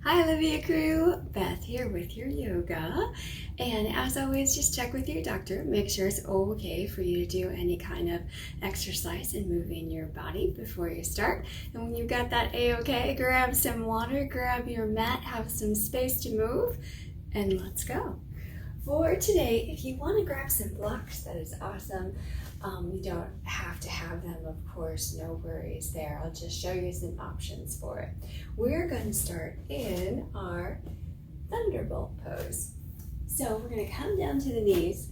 Hi Olivia crew, Beth here with your yoga, and as always just check with your doctor, make sure it's okay for you to do any kind of exercise and moving your body before you start. And when you've got that a-okay, grab some water, grab your mat, have some space to move, and let's go. For today, if you want to grab some blocks, that is awesome. You don't have to have them, of course, no worries there. I'll just show you some options for it. We're going to start in our thunderbolt pose. So we're going to come down to the knees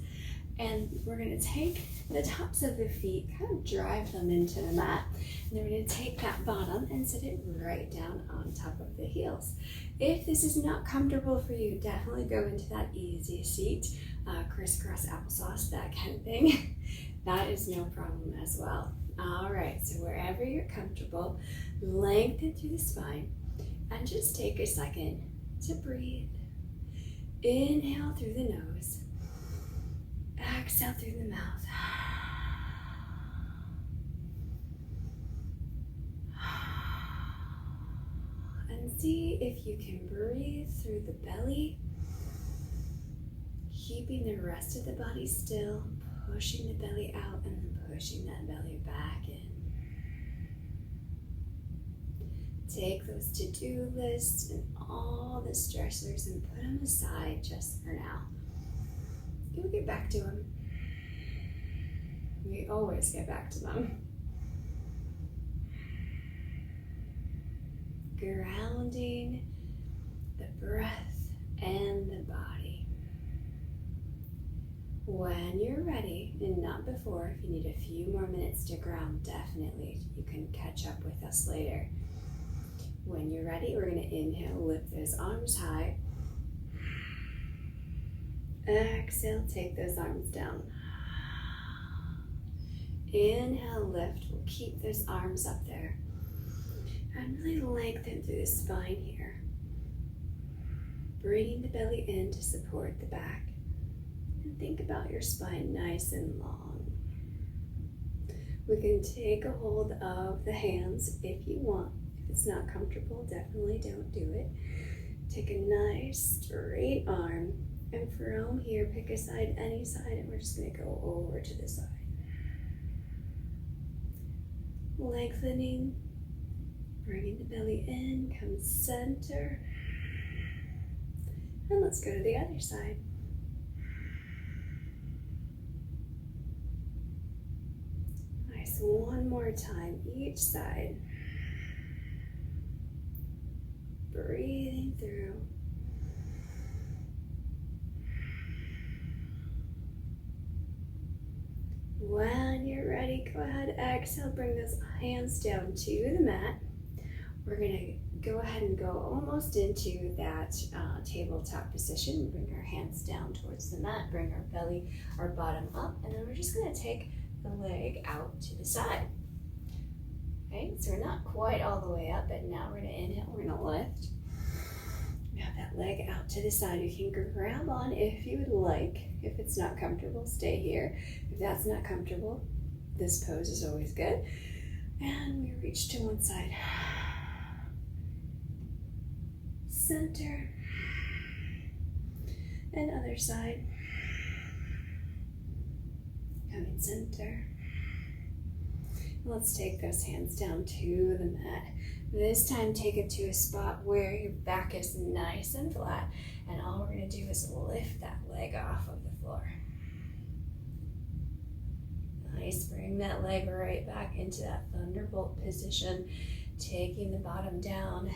and we're going to take the tops of the feet, kind of drive them into the mat, and then we're going to take that bottom and sit it right down on top of the heels. If this is not comfortable for you, definitely go into that easy seat, crisscross applesauce, that kind of thing. That is no problem as well. All right, so wherever you're comfortable, lengthen through the spine and just take a second to breathe. Inhale through the nose. Exhale through the mouth. And see if you can breathe through the belly, keeping the rest of the body still, pushing the belly out and then pushing that belly back in. Take those to-do lists and all the stressors and put them aside just for now. You'll get back to them. We always get back to them. Grounding the breath and the body. When you're ready, and not before, if you need a few more minutes to ground, definitely you can catch up with us later. When you're ready, we're going to inhale, lift those arms high. Exhale, take those arms down. Inhale, lift. We'll keep those arms up there. And really lengthen through the spine here. Bringing the belly in to support the back. And think about your spine nice and long. We can take a hold of the hands if you want. If it's not comfortable, definitely don't do it. Take a nice straight arm. And from here, pick a side, any side, and we're just going to go over to the side. Lengthening, bringing the belly in, come center. And let's go to the other side. Nice, one more time, each side. Breathing through. When you're ready, go ahead, exhale, bring those hands down to the mat. We're going to go ahead and go almost into that tabletop position. Bring our hands down towards the mat, bring our belly, our bottom up, and then we're just going to take the leg out to the side. Okay, so we're not quite all the way up, but now we're going to inhale, we're going to lift. Now that leg out to the side. You can grab on if you would like. If it's not comfortable, stay here. If that's not comfortable, this pose is always good. And we reach to one side. Center. And other side. Coming center. Let's take those hands down to the mat. This time, take it to a spot where your back is nice and flat, and all we're going to do is lift that leg off of the floor. Nice, bring that leg right back into that thunderbolt position, taking the bottom down,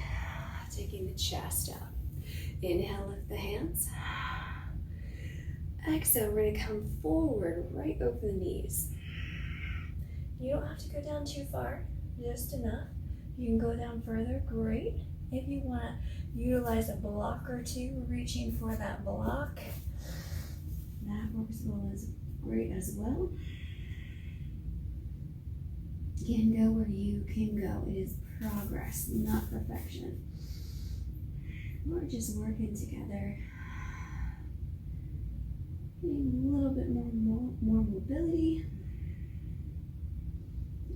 taking the chest up. Inhale, lift the hands. Exhale, we're going to come forward right over the knees. You don't have to go down too far, just enough. You can go down further, great. If you want to utilize a block or two, reaching for that block, that works great as well. You can go where you can go. It is progress, not perfection. We're just working together. Getting a little bit more mobility.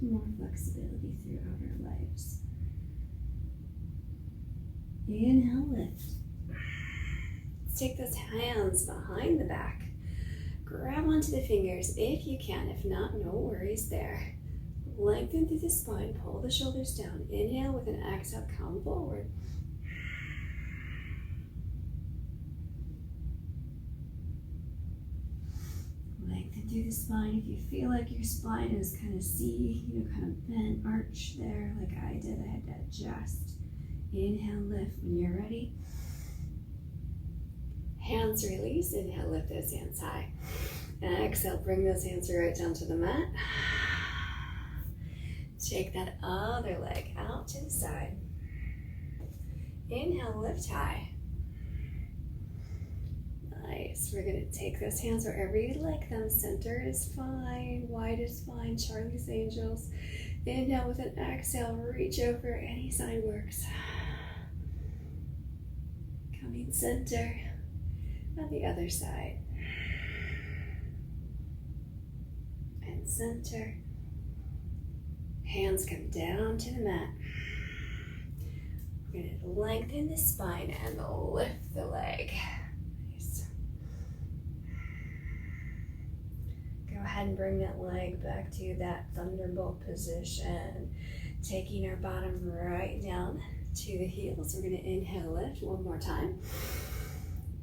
More flexibility throughout our lives. Inhale, lift. Let's take those hands behind the back. Grab onto the fingers if you can. If not, no worries there. Lengthen through the spine. Pull the shoulders down. Inhale with an exhale. Come forward. Lengthen through the spine. If you feel like your spine is kind of kind of bent, arch there like I did, I had to adjust. Inhale, lift. When you're ready, hands release. Inhale, lift those hands high. And exhale, bring those hands right down to the mat. Take that other leg out to the side. Inhale, lift high. Nice. We're going to take those hands wherever you like them. Center is fine. Wide is fine. Charlie's Angels. Inhale with an exhale. Reach over. Any side works. Coming center. On the other side. And center. Hands come down to the mat. We're going to lengthen the spine and lift the leg. Nice. Go ahead and bring that leg back to that thunderbolt position. Taking our bottom right down to the heels. We're going to inhale, lift one more time.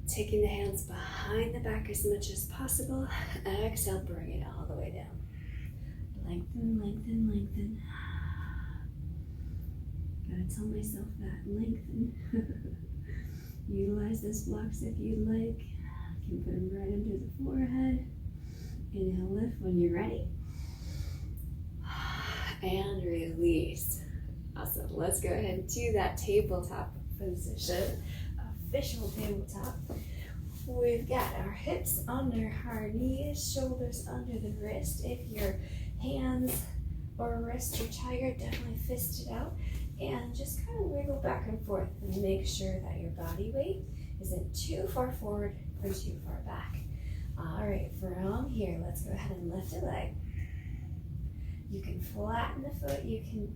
Taking the hands behind the back as much as possible. Exhale, bring it all the way down. Lengthen, lengthen, lengthen. Gotta tell myself that. Lengthen. Utilize those blocks if you'd like. You can put them right under the forehead. Inhale, lift when you're ready. And release. Awesome. Let's go ahead and do that tabletop position. Official tabletop. We've got our hips under our knees, shoulders under the wrist. If your hands or wrists are tired, definitely fist it out and just kind of wiggle back and forth and make sure that your body weight isn't too far forward or too far back. All right, from here, let's go ahead and lift a leg. You can flatten the foot, you can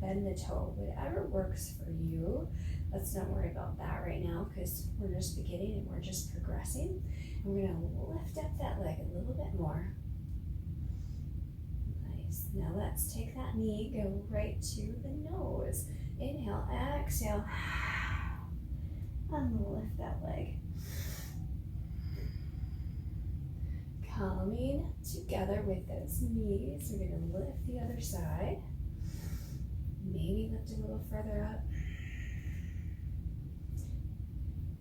bend the toe, whatever works for you. Let's not worry about that right now because we're just beginning and we're just progressing. And we're going to lift up that leg a little bit more. Nice. Now let's take that knee, go right to the nose. Inhale, exhale, and lift that leg. Coming together with those knees, we're going to lift the other side. Maybe lift a little further up.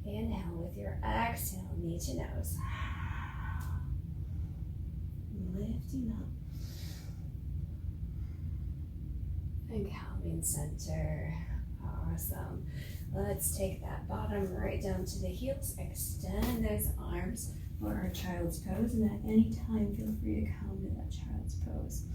Inhale with your exhale, knee to nose. Lifting up. And coming center. Awesome. Let's take that bottom right down to the heels. Extend those arms for our child's pose. And at any time, feel free to come to that child's pose.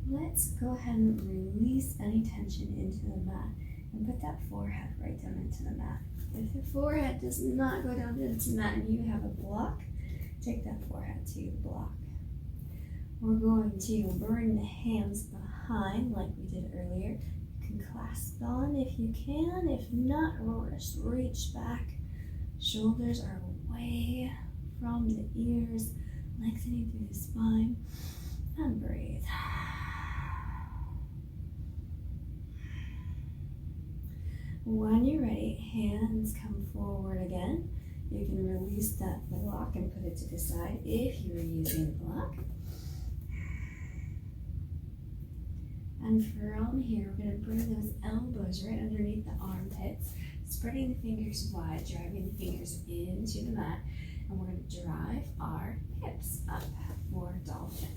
Let's go ahead and release any tension into the mat. And put that forehead right down into the mat. If the forehead does not go down into the mat and you have a block, take that forehead to the block. We're going to bring the hands behind like we did earlier. You can clasp on if you can. If not, we'll just reach back. Shoulders are away from the ears, lengthening through the spine. And breathe. When you're ready, hands come forward again. You can release that block and put it to the side if you're using the block. And from here, we're going to bring those elbows right underneath the armpits, spreading the fingers wide, driving the fingers into the mat, and we're going to drive our hips up for dolphin.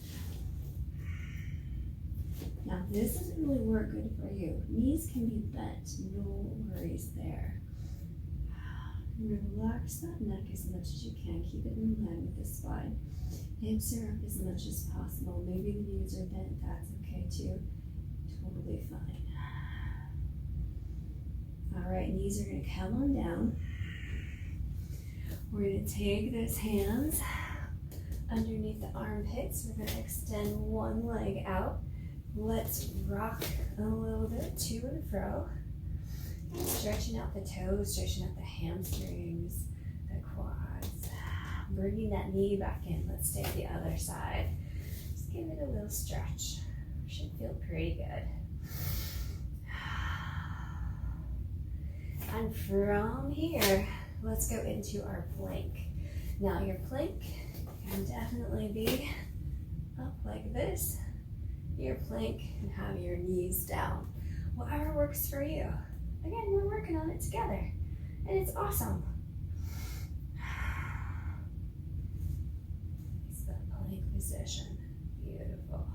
Now, this doesn't really work good for you. Knees can be bent, no worries there. Relax that neck as much as you can. Keep it in line with the spine. Hips are up as much as possible. Maybe the knees are bent, that's okay too. Totally fine. All right, knees are going to come on down. We're going to take those hands underneath the armpits. We're going to extend one leg out. Let's rock a little bit. to and fro. Stretching out the toes, stretching out the hamstrings, the quads. Bringing that knee back in. Let's take the other side. Just give it a little stretch. Should feel pretty good. And from here, let's go into our plank. Now your plank can definitely be up like this. Your plank and have your knees down. Whatever works for you. Again, we're working on it together, and it's awesome. It's the plank position. Beautiful.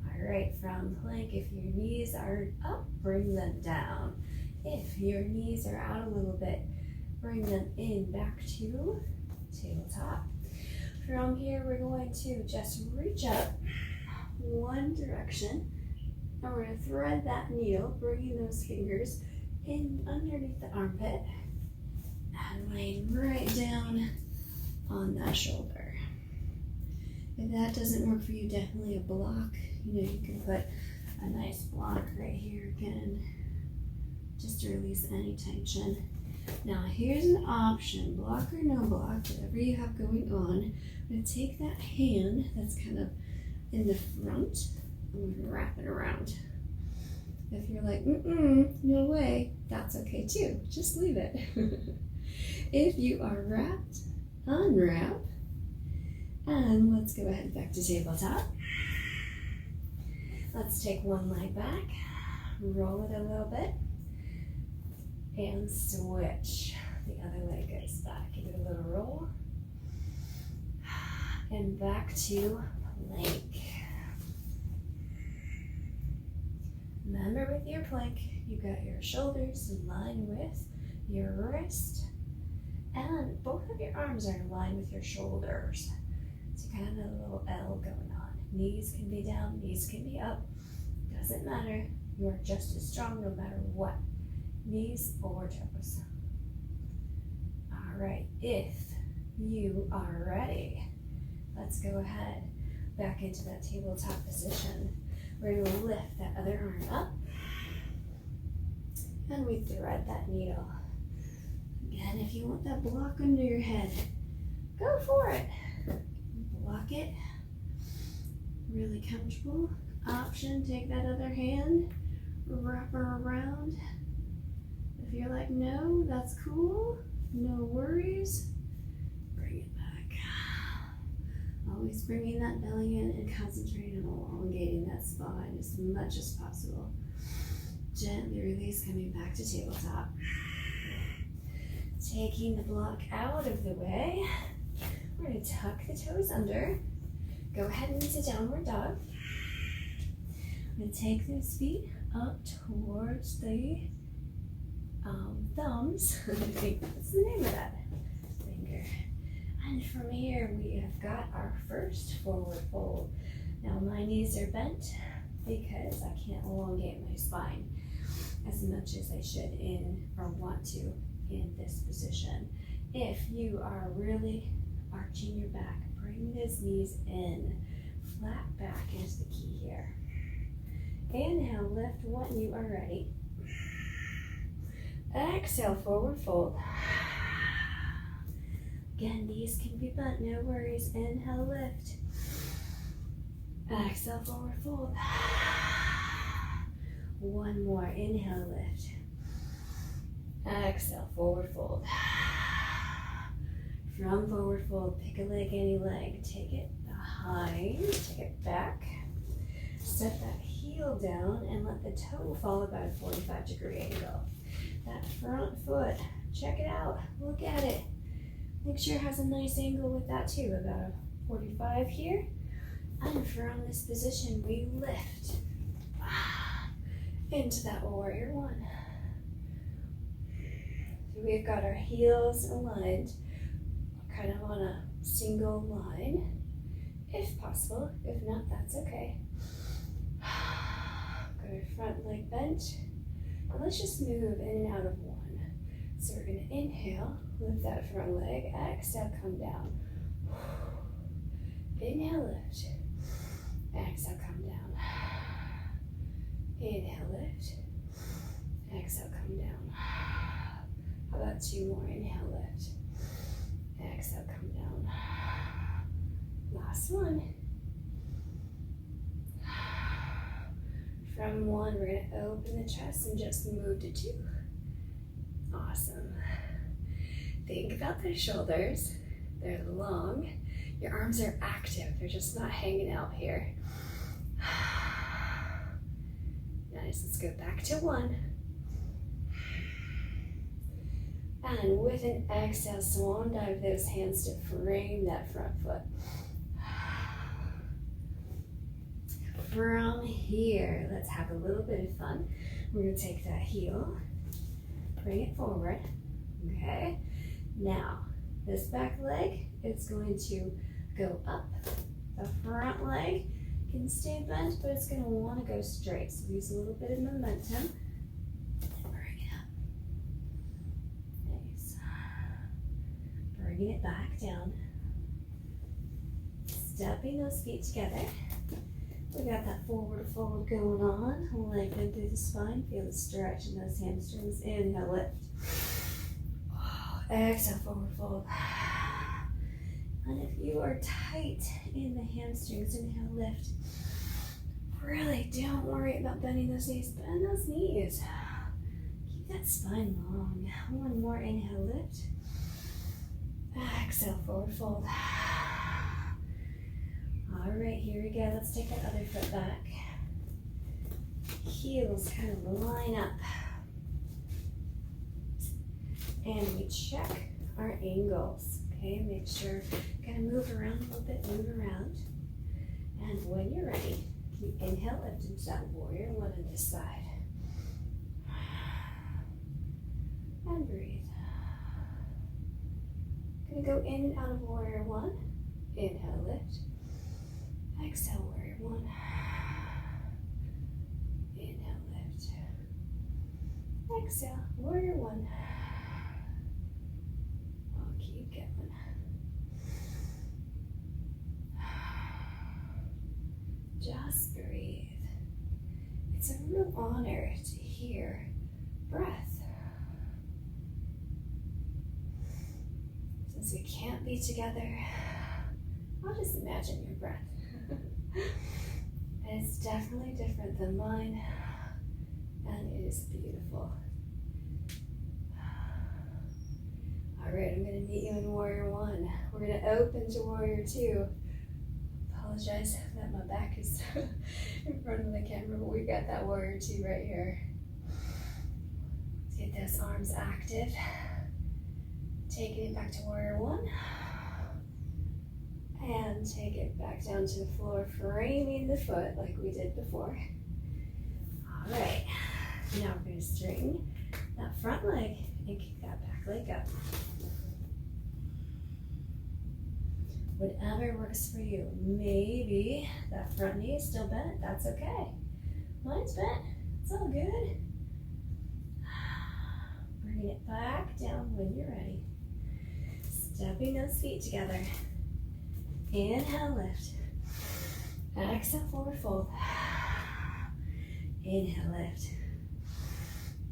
All right, from plank, if your knees are up, bring them down. If your knees are out a little bit, bring them in back to tabletop. From here, we're going to just reach up one direction. And we're going to thread that needle, bringing those fingers in underneath the armpit and laying right down on that shoulder. If that doesn't work for you, definitely a block. You can put a nice block right here again, just to release any tension. Now here's an option, block or no block, whatever you have going on. I'm going to take that hand that's kind of in the front, I'm going to wrap it around. If you're like, no way, that's okay too. Just leave it. If you are wrapped, unwrap. And let's go ahead back to tabletop. Let's take one leg back, roll it a little bit, and switch. The other leg goes back. Give it a little roll. And back to plank. Remember, with your plank, you got your shoulders in line with your wrist, and both of your arms are in line with your shoulders. So kind of a little L going on. Knees can be down, knees can be up. Doesn't matter. You are just as strong no matter what. Knees or toes. All right, if you are ready, let's go ahead back into that tabletop position. We're going to lift that other arm up, and we thread that needle. Again, if you want that block under your head, go for it. Block it. Really comfortable. Option, take that other hand, wrap her around. If you're like, no, that's cool, no worries, bring it back. Always bringing that belly in and concentrating on elongating that spine as much as possible. Gently release, coming back to tabletop. Taking the block out of the way, we're going to tuck the toes under. Go ahead and into downward dog. I'm going to take those feet up towards the thumbs. I think that's the name of that finger. And from here, we have got our first forward fold. Now my knees are bent because I can't elongate my spine as much as I should or want to in this position. If you are really arching your back, bring those knees in. Flat back is the key here. Inhale, lift when you are ready. Exhale, forward fold. Again, knees can be bent, no worries. Inhale, lift. Exhale, forward fold. One more, inhale, lift. Exhale, forward fold. From forward fold, pick a leg, any leg. Take it behind, take it back. Set that heel down and let the toe fall about a 45-degree angle. That front foot, check it out, look at it. Make sure it has a nice angle with that too, about a 45 here. And from this position, we lift into that warrior one. So we've got our heels aligned, kind of on a single line, if possible. If not, that's okay. Got our front leg bent. And let's just move in and out of one. So we're going to inhale, lift that front leg, exhale, come down. Inhale, lift. Exhale, come down. Inhale, lift. Exhale, come down. How about 2 more? Inhale, lift. Exhale, come down. Last one. From 1, we're going to open the chest and just move to 2. Awesome. Think about the shoulders. They're long. Your arms are active. They're just not hanging out here. Nice. Let's go back to 1. And with an exhale, swan dive those hands to frame that front foot. From here, let's have a little bit of fun. We're going to take that heel, bring it forward. Okay. Now, this back leg is going to go up. The front leg can stay bent, but it's going to want to go straight. So use a little bit of momentum and bring it up. Nice. Bringing it back down. Stepping those feet together. We got that forward fold going on. Lengthen through the spine. Feel the stretch in those hamstrings. Inhale, lift. Exhale, forward fold. And if you are tight in the hamstrings, inhale, lift. Really don't worry about bending those knees. Bend those knees. Keep that spine long. 1 more, inhale, lift. Exhale, forward fold. All right, here we go. Let's take that other foot back. Heels kind of line up. And we check our angles. Okay, make sure, kind of move around a little bit, move around. And when you're ready, you inhale, lift into that warrior 1 on this side. And breathe. Gonna go in and out of warrior 1. Inhale, lift. Exhale, warrior 1. Inhale, lift. Exhale, warrior 1. I'll keep going. Just breathe. It's a real honor to hear breath. Since we can't be together, I'll just imagine your breath. It's definitely different than mine, and it is beautiful. All right, I'm going to meet you in warrior 1. We're going to open to warrior 2. Apologize that my back is in front of the camera, but we got that warrior 2 right here. Let's get those arms active. Taking it back to warrior 1. And take it back down to the floor, framing the foot like we did before. All right, now we're going to straighten that front leg and kick that back leg up. Whatever works for you. Maybe that front knee is still bent. That's okay. Mine's bent. It's all good. Bring it back down when you're ready. Stepping those feet together. Inhale, lift. Exhale, forward fold. Inhale, lift.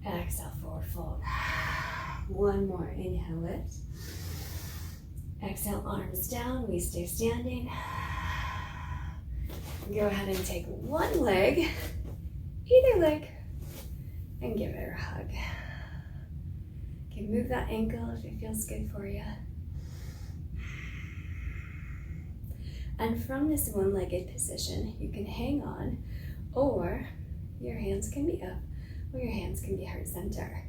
Exhale, forward fold. 1 more. Inhale, lift. Exhale, arms down. We stay standing. Go ahead and take 1 leg, either leg, and give it a hug. Okay, move that ankle if it feels good for you. And from this 1-legged position, you can hang on, or your hands can be up, or your hands can be heart center.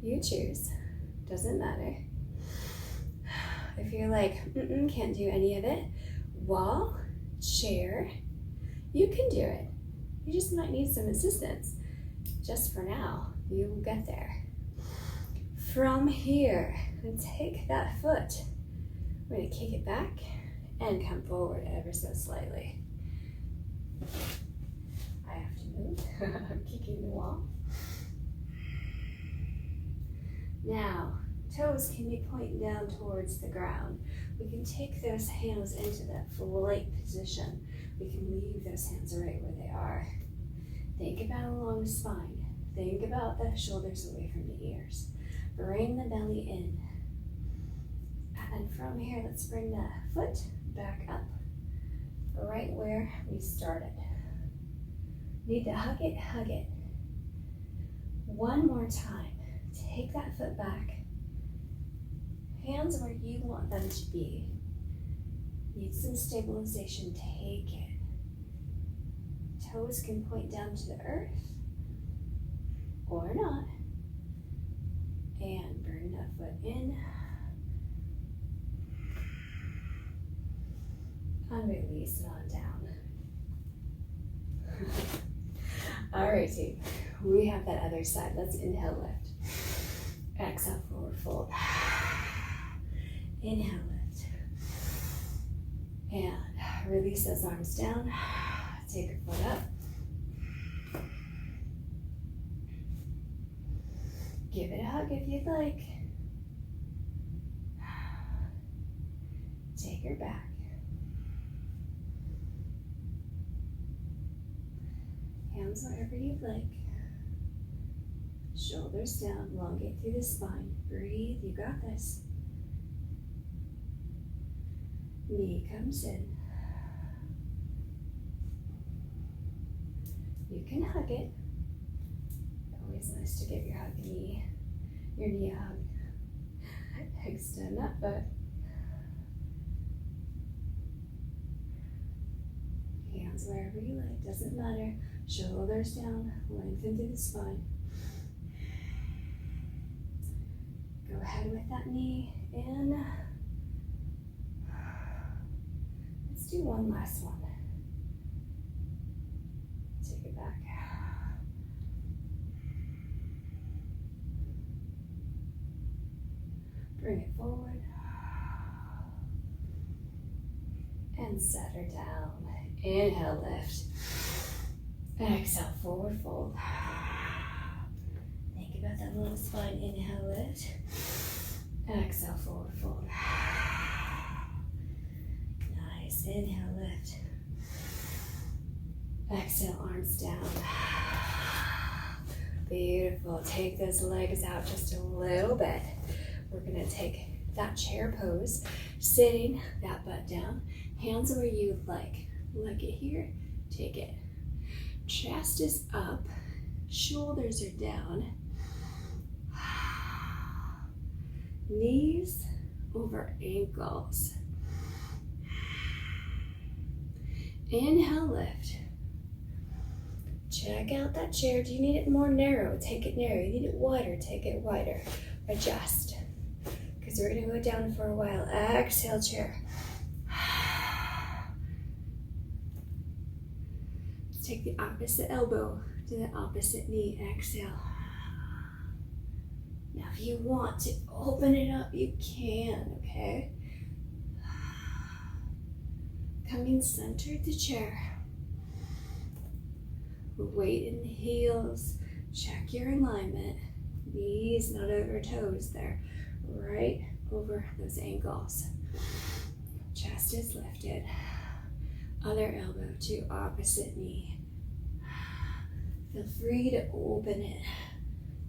You choose, doesn't matter. If you're like, can't do any of it, wall, chair, you can do it. You just might need some assistance. Just for now, you will get there. From here, and take that foot. We're going to kick it back and come forward ever so slightly. I have to move. I'm kicking the wall. Now, toes can be pointing down towards the ground. We can take those hands into that flight position. We can leave those hands right where they are. Think about a long spine. Think about the shoulders away from the ears. Bring the belly in. And from here, let's bring the foot back up, right where we started. Need to hug it, hug it. One more time. Take that foot back. Hands where you want them to be. Need some stabilization, take it. Toes can point down to the earth or not. And bring that foot in. And release it on down. All right, team. We have that other side. Let's inhale, lift. Exhale, forward fold. Inhale, lift. And release those arms down. Take your foot up. Give it a hug if you'd like. Take her back. Hands wherever you'd like. Shoulders down, elongate through the spine. Breathe, you got this. Knee comes in. You can hug it. Always nice to give your knee a hug. Extend that foot. Hands wherever you like, doesn't matter. Shoulders down, lengthen through the spine. Go ahead with that knee in. Let's do one last one. Take it back. Bring it forward. And set her down. Inhale, lift. Exhale, forward fold. Think about that long spine. Inhale, lift. Exhale, forward fold. Nice. Inhale, lift. Exhale, arms down. Beautiful. Take those legs out just a little bit. We're going to take that chair pose, sitting, that butt down. Hands where you like. Like it here, take it. Chest is up, shoulders are down. Knees over ankles. Inhale, lift. Check out that chair. Do you need it more narrow? Take it narrow. You need it wider? Take it wider. Adjust. Because we're going to go down for a while. Exhale, chair. Take the opposite elbow to the opposite knee. Exhale. Now, if you want to open it up, you can, okay? Coming center to chair. Weight in the heels. Check your alignment. Knees not over toes there. Right over those ankles. Chest is lifted. Other elbow to opposite knee. Feel free to open it.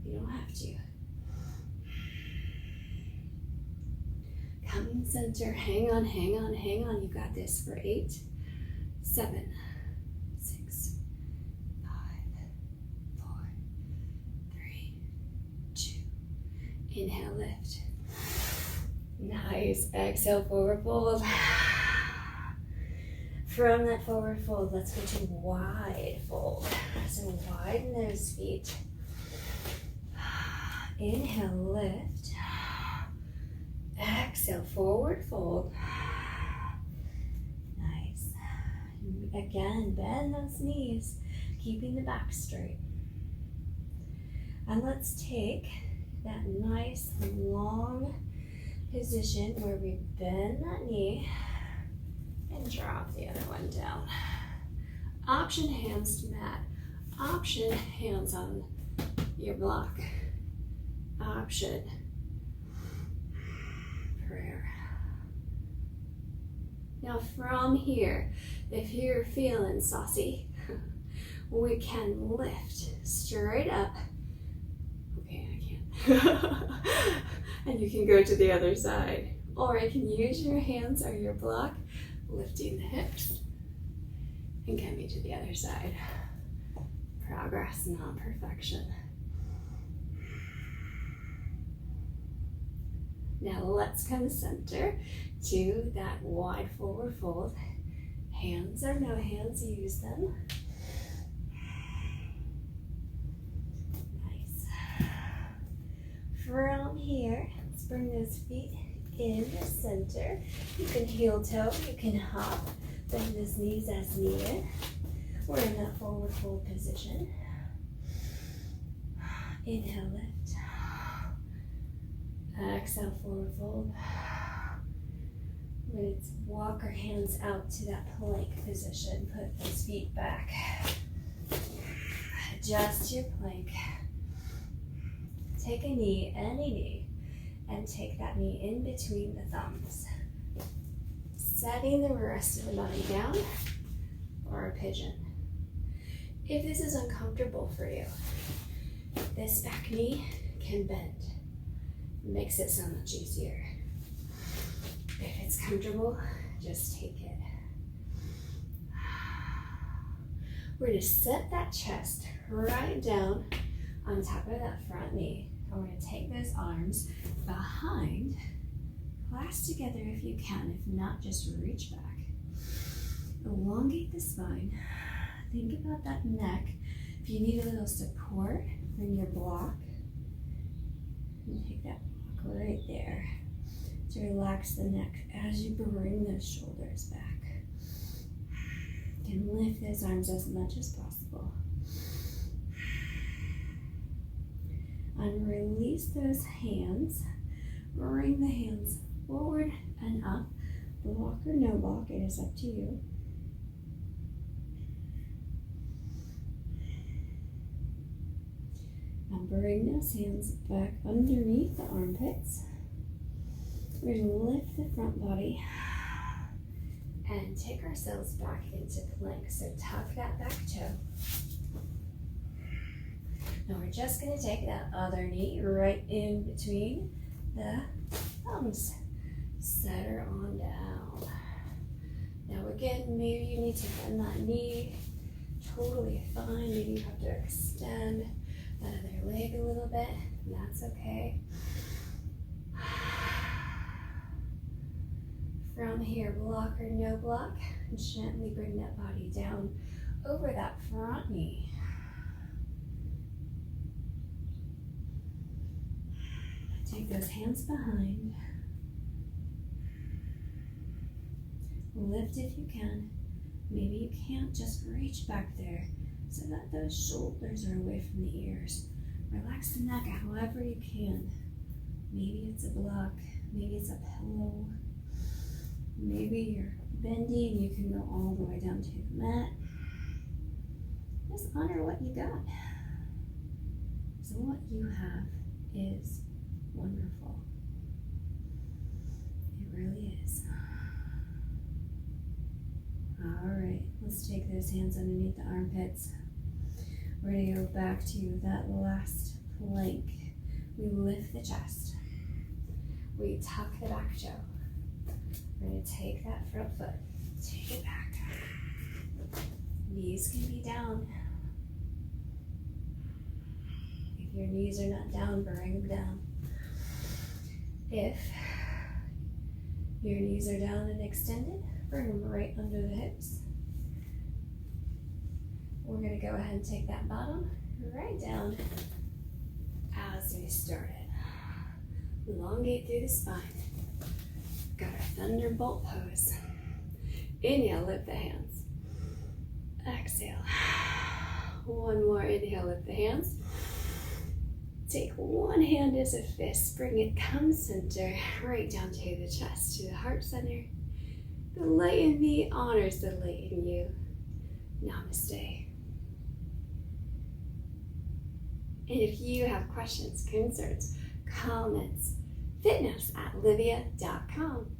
You don't have to. Coming center. Hang on, hang on, hang on. You got this for 8, 7, 6, 5, 4, 3, 2. Inhale, lift. Nice. Exhale, forward fold. From that forward fold, let's go to wide fold. So widen those feet. Inhale, lift. Exhale, forward fold. Nice. Again, bend those knees, keeping the back straight. And let's take that nice long position where we bend that knee and drop the other one down. Option hands to mat. Option hands on your block. Option prayer. Now from here, if you're feeling saucy, We can lift straight up. Okay, I can't. And you can go to the other side. Or you can use your hands or your block, lifting the hips and coming to the other side. Progress, not perfection. Now let's come center to that wide forward fold. Hands or no hands, use them. Nice. From here, let's bring those feet in the center. You can heel toe, you can hop, bend those knees as needed. We're in that forward fold position. Inhale, lift. Exhale, forward fold. Let's walk our hands out to that plank position. Put those feet back. Adjust your plank. Take a knee, any knee, and take that knee in between the thumbs. Setting the rest of the body down, or a pigeon. If this is uncomfortable for you, this back knee can bend. It makes it so much easier. If it's comfortable, just take it. We're going to set that chest right down on top of that front knee. And we're going to take those arms behind, clasp together if you can. If not, just reach back. Elongate the spine. Think about that neck. If you need a little support, bring your block. And take that block right there to relax the neck as you bring those shoulders back. You can lift those arms as much as possible. And release those hands. Bring the hands forward and up. Block or no block, it is up to you. And bring those hands back underneath the armpits. We're going to lift the front body and take ourselves back into plank. So tuck that back toe. Now we're just going to take that other knee right in between the thumbs. Set her on down. Now again, maybe you need to bend that knee. Totally fine. Maybe you have to extend that other leg a little bit. That's okay. From here, block or no block, gently bring that body down over that front knee. Take those hands behind. Lift if you can. Maybe you can't, just reach back there so that those shoulders are away from the ears. Relax the neck however you can. Maybe it's a block, maybe it's a pillow. Maybe you're bendy and you can go all the way down to the mat. Just honor what you got. So what you have is wonderful. It really is. All right, let's take those hands underneath the armpits. We're going to go back to that last plank. We lift the chest. We tuck the back toe. We're going to take that front foot, take it back. Knees can be down. If your knees are not down, bring them down. If your knees are down and extended, bring them right under the hips. We're going to go ahead and take that bottom right down as we started. Elongate through the spine. Got our thunderbolt pose. Inhale, lift the hands. Exhale. One more inhale, lift the hands. Take one hand as a fist. Bring it, come center, right down to the chest, to the heart center. The light in me honors the light in you. Namaste. And if you have questions, concerns, comments, fitness@livia.com.